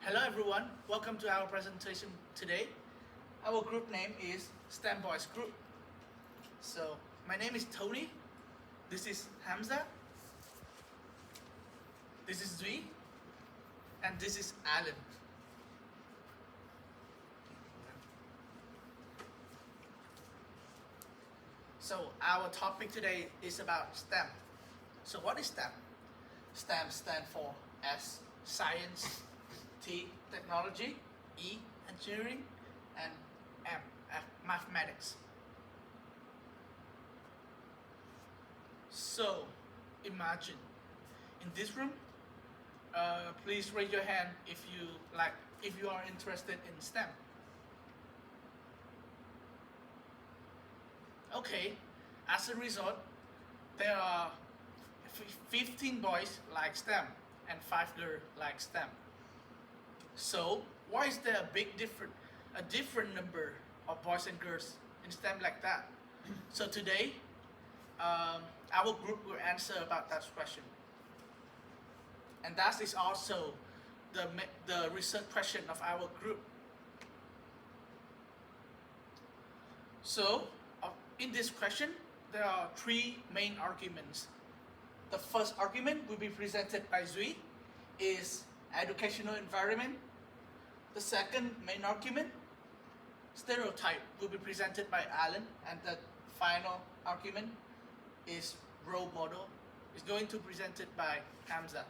Hello everyone, welcome to our presentation today. Our group name is STEM Boys Group. So, my name is Tony, this is Hamza, this is Duy, and this is Allen. So, our topic today is about STEM. So, what is STEM? STEM stands for S, Science, T, Technology, E, Engineering, and M, Mathematics. So, imagine, in this room, please raise your hand if you are interested in STEM. Okay, as a result, there are 15 boys like STEM and 5 girls like STEM. So why is there a different number of boys and girls in STEM like that? So today, our group will answer about that question, and that is also the research question of our group. So in this question, there are 3 main arguments. The first argument will be presented by Duy, is educational environment. The second main argument, stereotype, will be presented by Allen, and the final argument is role model, is going to be presented by Hamza.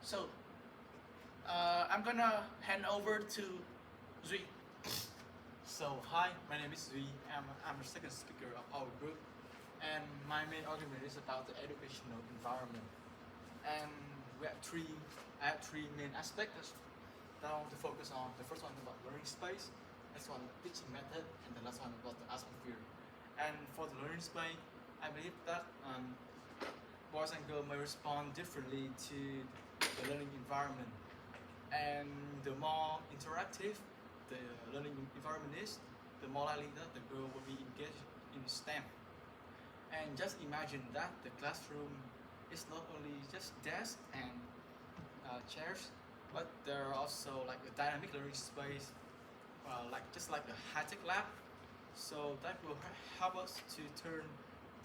So I'm gonna hand over to Duy. So hi, my name is Duy. I'm the second speaker of our group, and my main argument is about the educational environment. And I have three main aspects that I want to focus on. The first one about learning space, next one teaching method, and the last one about the atmosphere. And for the learning space, I believe that boys and girls may respond differently to the learning environment, and the more interactive the learning environment is, the more likely that the girl will be engaged in STEM. And just imagine that the classroom is not only just desks and chairs, but there are also like a dynamic learning space, just like a high-tech lab. So that will help us to turn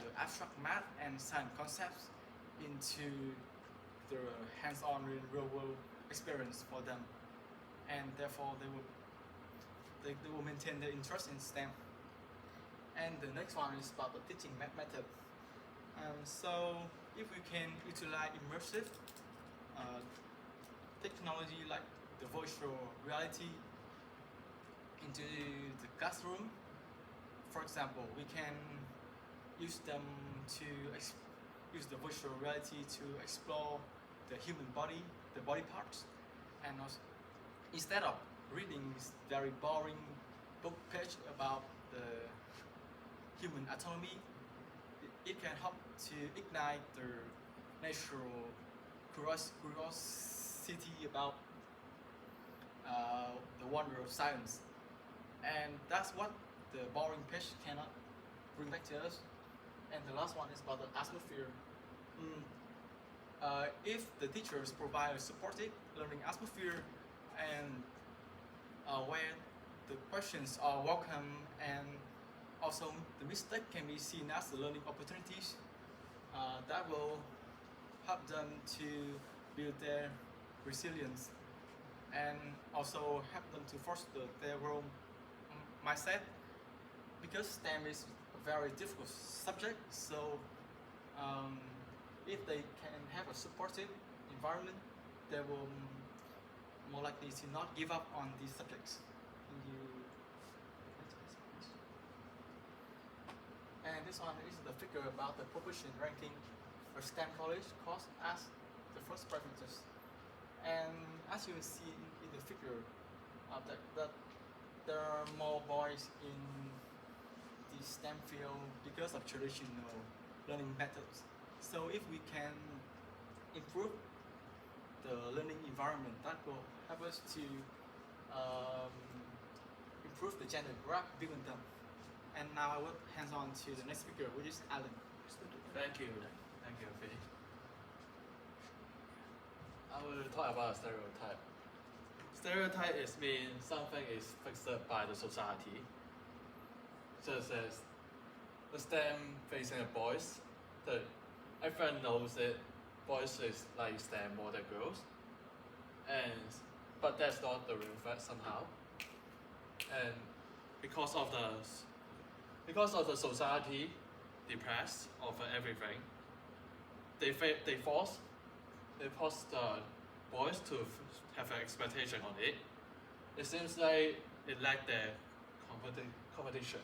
the abstract math and science concepts into the hands-on real-world experience for them, and therefore they will maintain their interest in STEM. And the next one is about the teaching method. So if we can utilize immersive technology like the virtual reality into the classroom, for example, we can use them to use the virtual reality to explore the human body, the body parts, and also, instead of reading this very boring book page about the human anatomy, it can help to ignite their natural curiosity about the wonder of science. And that's what the boring page cannot bring back to us. And the last one is about the atmosphere. If the teachers provide a supportive learning atmosphere, and where the questions are welcome, and also the mistake can be seen as the learning opportunities, that will help them to build their resilience, and also help them to foster their own mindset, because STEM is a very difficult subject. So if they can have a supportive environment, they will more likely to not give up on these subjects. And this one is the figure about the proportion ranking for STEM college course as the first preferences. And as you can see in the figure, that there are more boys in the STEM field because of traditional learning methods. So if we can improve the learning environment, that will help us to improve the gender gap between them. And now I will hand on to the next speaker, which is Allen. Thank you, Philip. I will talk about a stereotype. Stereotype is mean something is fixed by the society. Such as the STEM facing a boys. Everyone knows it. Boys is like STEM more than girls. But that's not the real fact somehow. And because of the society depressed over everything, they force the boys to have an expectation on it. It seems like it lack their competition.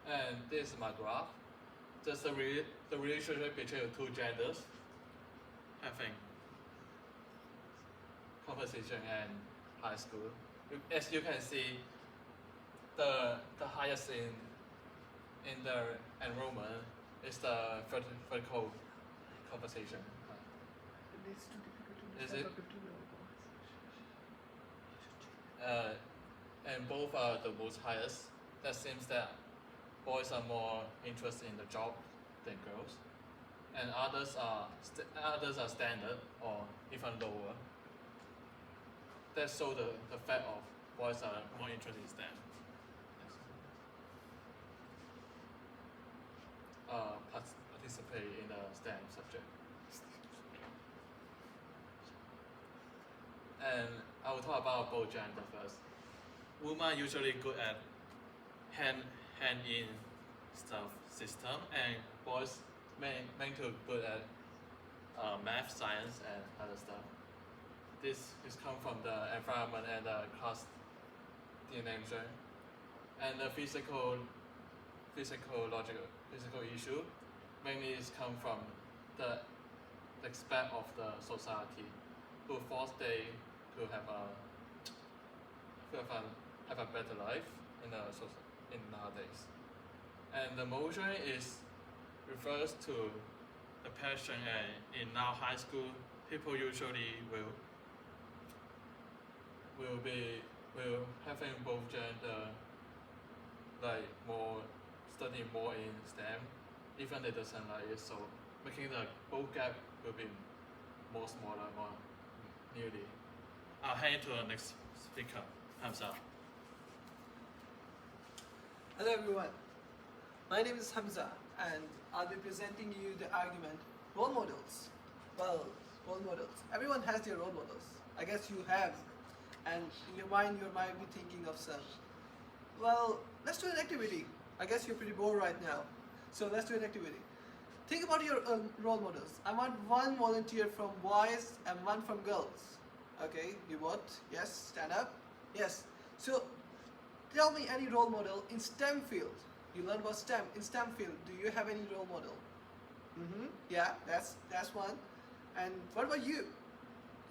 And this is my graph. Just the relationship between the two genders having competition and high school. As you can see, the highest in the enrollment is the vertical compensation. Is it? And both are the most highest. That seems that boys are more interested in the job than girls, and others are standard or even lower. That shows the fact of boys are more interested in STEM. Participate in the STEM subject. And I will talk about both gender first. Women usually good at hand-in stuff system, and boys main to good at math, science, and other stuff. This come from the environment and the class dimension, and the physical issue mainly is come from the aspect of the society who force they to have a better life in nowadays. And the motion refers to the passion, and in now high school people usually will having both gender like studying more in STEM, even they doesn't like it, so making the both gap will be more smaller, more nearly. I'll hand it to the next speaker, Hamza. Hello everyone, my name is Hamza and I'll be presenting you the argument role models. Well, role models. Everyone has their role models. I guess you have, and in your mind you might be thinking of some. Well, let's do an activity. I guess you're pretty bored right now, so let's do an activity. Think about your role models. I want one volunteer from boys and one from girls. Okay, you what? Yes, stand up. Yes. So tell me any role model in STEM field. You learn about STEM. In STEM field, do you have any role model? Yeah, that's one. And what about you?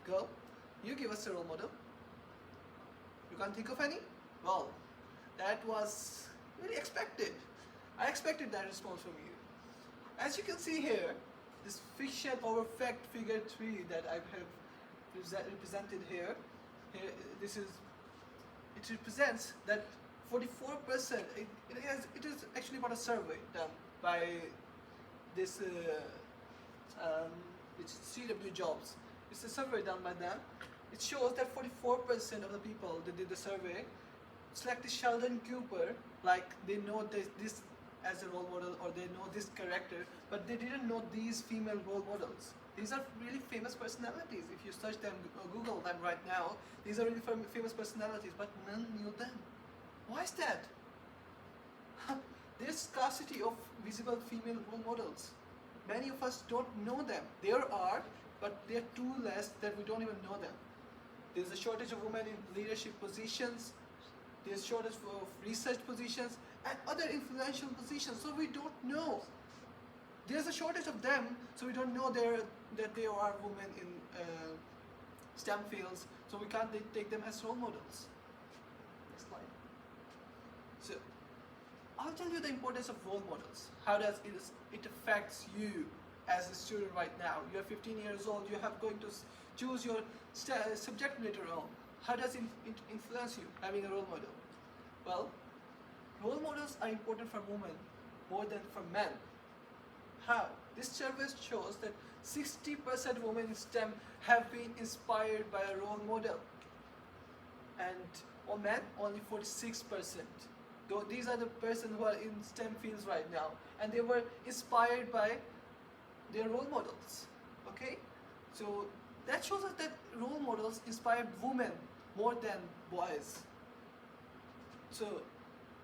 Girl, you give us a role model. You can't think of any? Well, that was really expected. I expected that response from you. As you can see here, this fiction over fact figure 3 that I have represented here, it represents that 44%, it is actually about a survey done by this it's CW Jobs. It's a survey done by them. It shows that 44% of the people that did the survey selected Sheldon Cooper, like they know this as a role model or they know this character, but they didn't know these female role models. These are really famous personalities. If you search them or Google them right now, these are really famous personalities, but none knew them. Why is that? There's scarcity of visible female role models. Many of us don't know them. There are, but they're too less that we don't even know them. There's a shortage of women in leadership positions. There's shortage of research positions and other influential positions, so we don't know. There's a shortage of them, so we don't know that there are women in STEM fields, so we can't take them as role models. Next slide. So, I'll tell you the importance of role models. How does it affects you as a student right now? You're 15 years old, you're going to choose your subject later on. How does it influence you, having a role model? Well, role models are important for women more than for men. How? This survey shows that 60% women in STEM have been inspired by a role model, and on men only 46%. Though these are the persons who are in STEM fields right now, and they were inspired by their role models. Okay, so that shows us that role models inspire women more than boys. So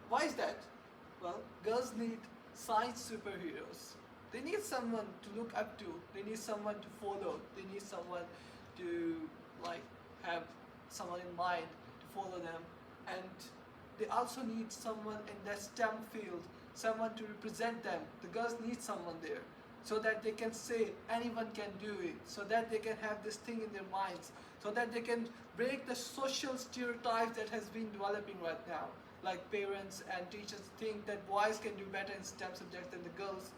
why is that? Well, girls need science superheroes. They need someone to look up to. They need someone to follow. They need someone to like have someone in mind to follow them, and they also need someone in that STEM field, someone to represent them. The girls need someone there, so that they can say anyone can do it, so that they can have this thing in their minds, so that they can break the social stereotypes that has been developing right now. Like parents and teachers think that boys can do better in STEM subjects than the girls.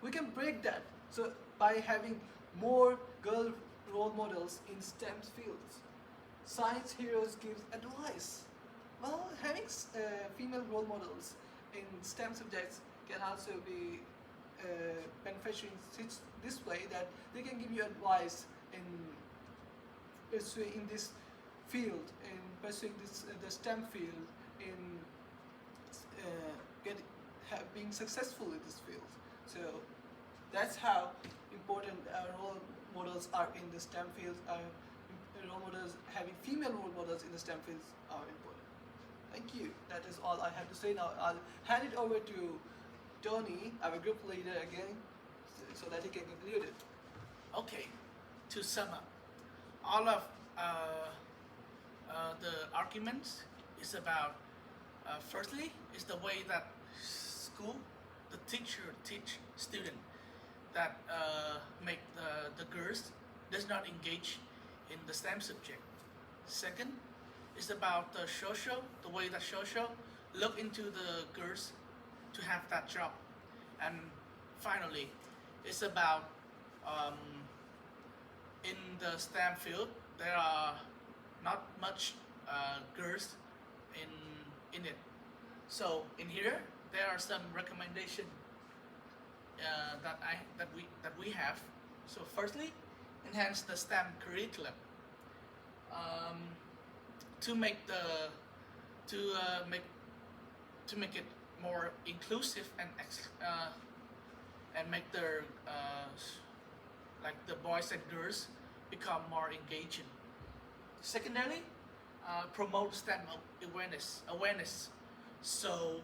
We can break that. So by having more girl role models in STEM fields. Science heroes give advice. Well, having female role models in STEM subjects can also be beneficial in this way, that they can give you advice in pursuing this field, in pursuing this the STEM field, in being successful in this field. So that's how important role models are in the STEM fields. Role models, having female role models in the STEM fields are important. Thank you. That is all I have to say now. I'll hand it over to Tony, our group leader again, so that he can conclude it. Okay, to sum up, all of the arguments is about, firstly, is the way that school, the teacher teach student, that make the girls does not engage in the STEM subject. Second, is about the way that social look into the girls to have that job. And finally, it's about in the STEM field, there are not much girls in it. So in here, there are some recommendation that we have. So firstly, enhance the STEM curriculum to make it more inclusive and make like the boys and girls become more engaging. Secondarily, promote STEM awareness. So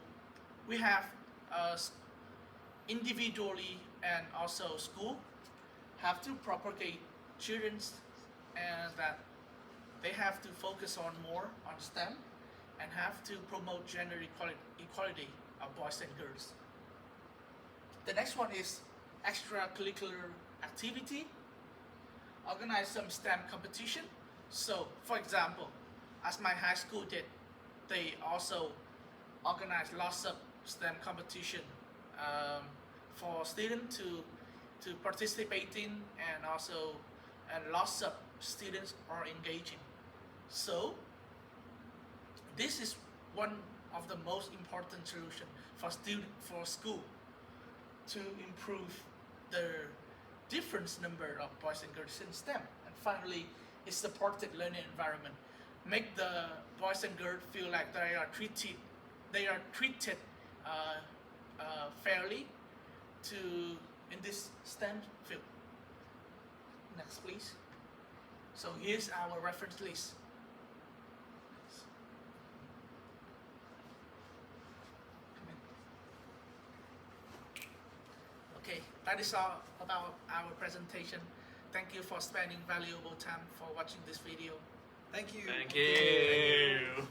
we have individually and also school have to propagate children's that they have to focus on more on STEM and have to promote gender equality of boys and girls. The next one is extracurricular activity. Organize some STEM competition. So, for example, as my high school did, they also organize lots of STEM competition for students to participate in, and lots of students are engaging. So this is one of the most important solution for school to improve the different number of boys and girls in STEM. And finally, is supported learning environment. Make the boys and girls feel like they are treated fairly in this STEM field. Next, please. So here's our reference list. Okay, that is all about our presentation. Thank you for spending valuable time for watching this video. Thank you. Thank you.